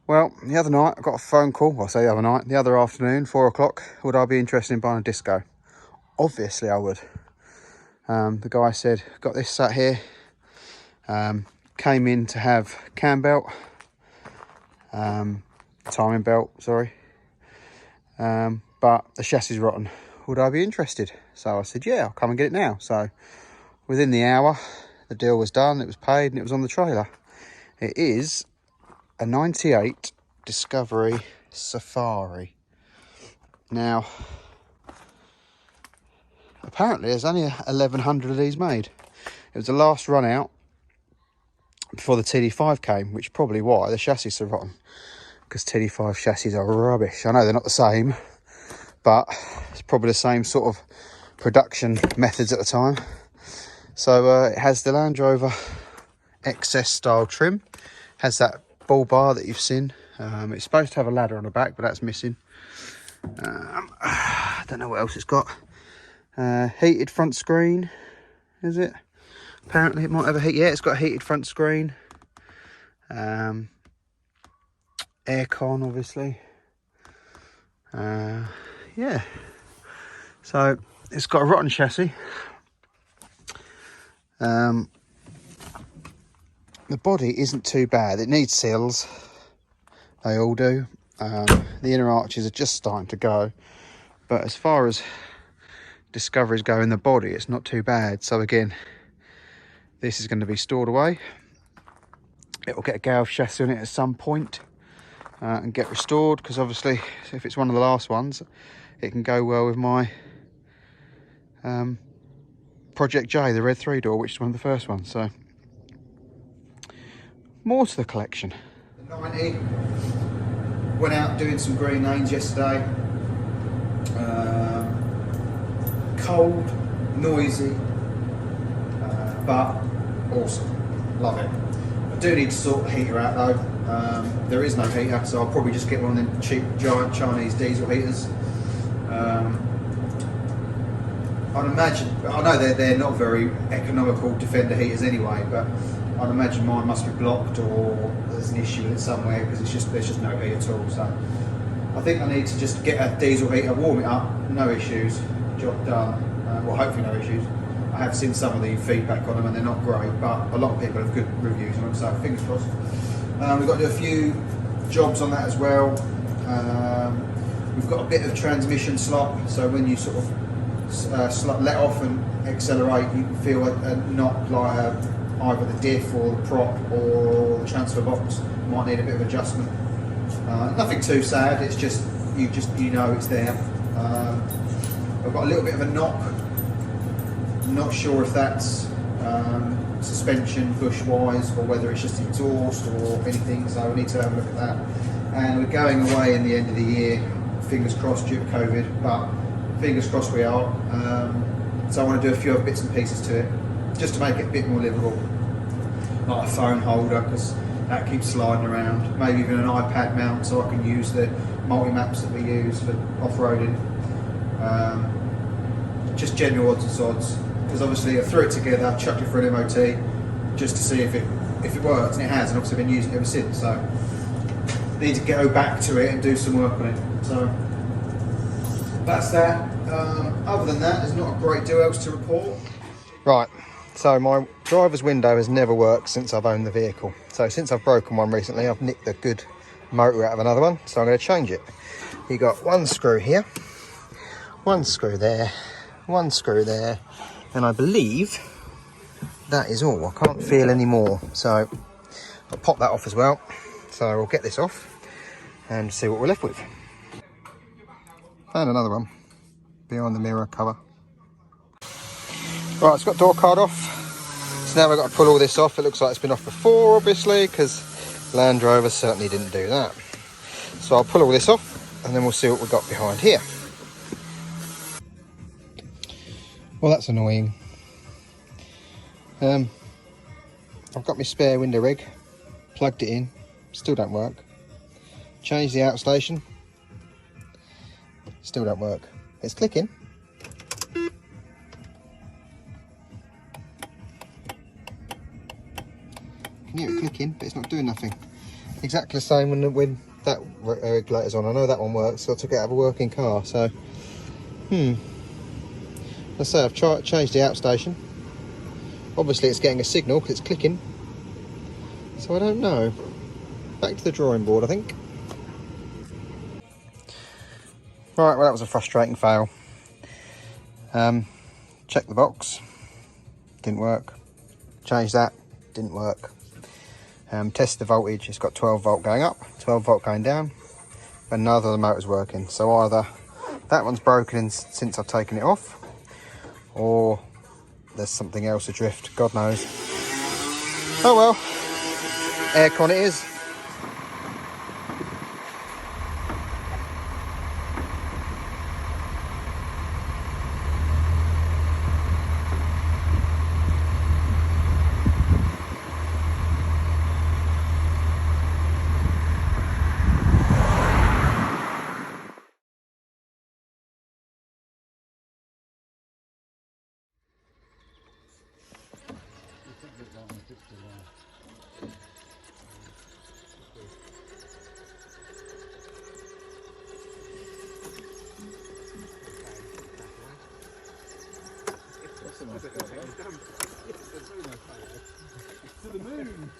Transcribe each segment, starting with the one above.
Well, the other night I got a phone call, well I say the other night, the other afternoon, 4 o'clock, would I be interested in buying a disco? Obviously I would. The guy said, got this sat here, came in to have cam belt, timing belt, sorry, but the chassis is rotten. Would I be interested? So I said, yeah, I'll come and get it now. So within the hour, the deal was done, it was paid, and it was on the trailer. It is a 98 Discovery Safari. Now, apparently there's only 1,100 of these made. It was the last run out before the TD5 came, which is probably why the chassis are rotten, because TD5 chassis are rubbish. I know they're not the same, but it's probably the same sort of production methods at the time. So it has the Land Rover XS style trim, has that bull bar that you've seen. It's supposed to have a ladder on the back, but that's missing. I don't know what else it's got. Heated front screen, is it? Apparently it might have a heat. Yeah, it's got a heated front screen. Aircon, obviously. Yeah. So it's got a rotten chassis. The body isn't too bad. It needs seals. They all do. The inner arches are just starting to go. But as far as Discoveries go in the body, it's not too bad. So again, this is going to be stored away. It will get a Gale chassis on it at some point and get restored, because obviously if it's one of the last ones, it can go well with my Project J, the red 3-door, which is one of the first ones. So more to the collection. The 90 went out doing some green lanes yesterday. Cold, noisy, but awesome. Love it. I do need to sort the heater out though. There is no heater, so I'll probably just get one of them cheap giant Chinese diesel heaters. I'd imagine, I know they're not very economical Defender heaters anyway, but I'd imagine mine must be blocked or there's an issue with it somewhere, because there's just no heat at all. So I think I need to just get a diesel heater, warm it up, no issues, job done. Well, hopefully no issues. I have seen some of the feedback on them and they're not great, but a lot of people have good reviews on them, so fingers crossed. We've got to do a few jobs on that as well. We've got a bit of transmission slop, so when you sort of let off and accelerate, you can feel a knock, like either the diff or the prop or the transfer box might need a bit of adjustment. Nothing too sad, it's just you know it's there. I've got a little bit of a knock. I'm not sure if that's suspension bush-wise or whether it's just exhaust or anything, so I need to have a look at that. And we're going away in the end of the year, fingers crossed due to COVID, but fingers crossed we are. So I want to do a few other bits and pieces to it, just to make it a bit more livable. Like a phone holder, because that keeps sliding around. Maybe even an iPad mount so I can use the multi-maps that we use for off-roading. Just general odds and sods, because obviously I threw it together, chucked it for an MOT just to see if it works, and it has, and obviously I've been using it ever since, so need to go back to it and do some work on it. So that's that. Other than that, there's not a great deal else to report. Right, so my driver's window has never worked since I've owned the vehicle. So since I've broken one recently, I've nicked a good motor out of another one, so I'm going to change it. You got one screw here, one screw there, one screw there, and I believe that is all. I can't feel any more, so I'll pop that off as well. So we'll get this off and see what we're left with. And another one behind the mirror cover. Right, it's got door card off, so now we've got to pull all this off. It looks like it's been off before, obviously, because Land Rover certainly didn't do that. So I'll pull all this off and then we'll see what we've got behind here. Well, that's annoying. I've got my spare window rig, plugged it in, still don't work. Changed the outstation, still don't work. It's clicking. Can hear it clicking, but it's not doing nothing. exactly the same when that regulator's on. I know that one works, so I took it out of a working car. So, let's say I've changed the outstation. Obviously, it's getting a signal because it's clicking. So I don't know. Back to the drawing board, I think. Right, well, that was a frustrating fail. Check the box, didn't work. Change that, didn't work. Test the voltage, it's got 12 volt going up, 12 volt going down, but none of the motor's working. So either that one's broken since I've taken it off, or there's something else adrift, God knows. Oh well, aircon it is. To the moon.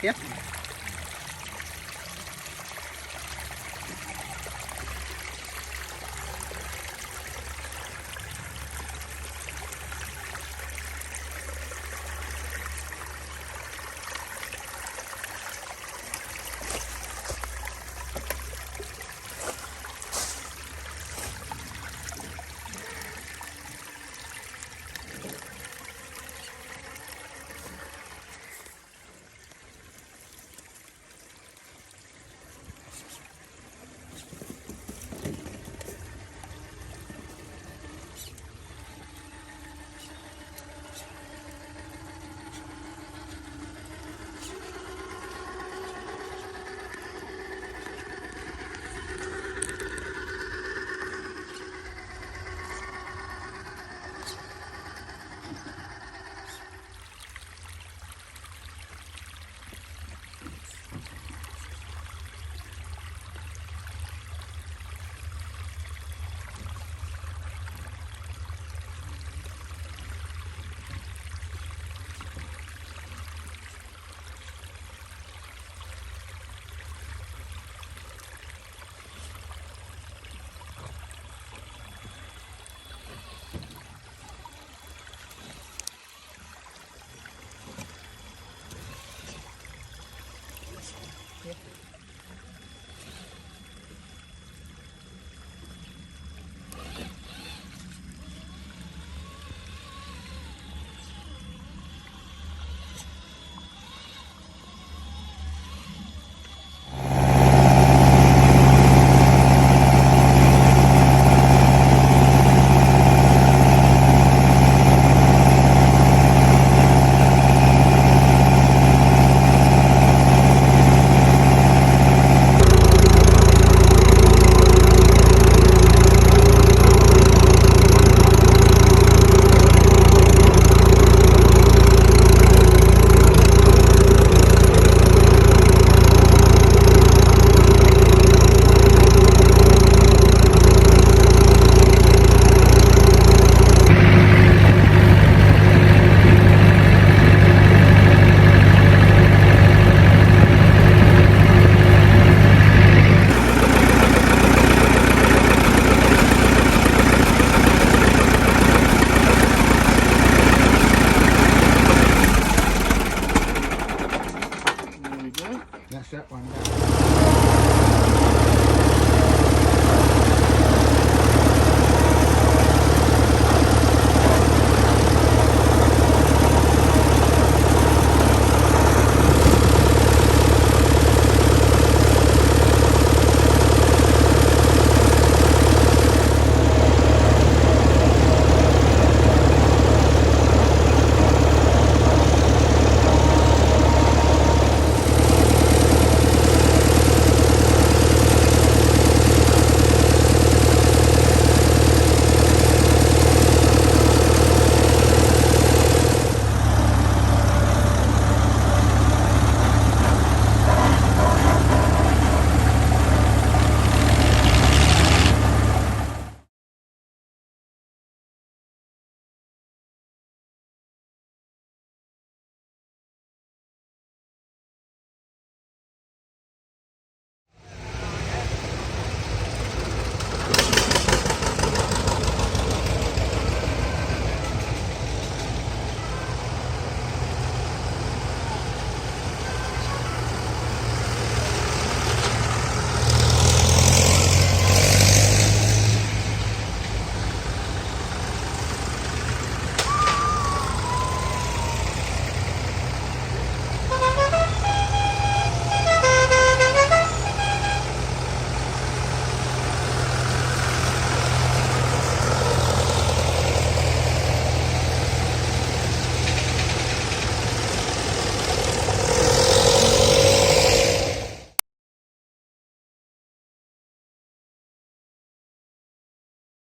Yeah. That's that one down.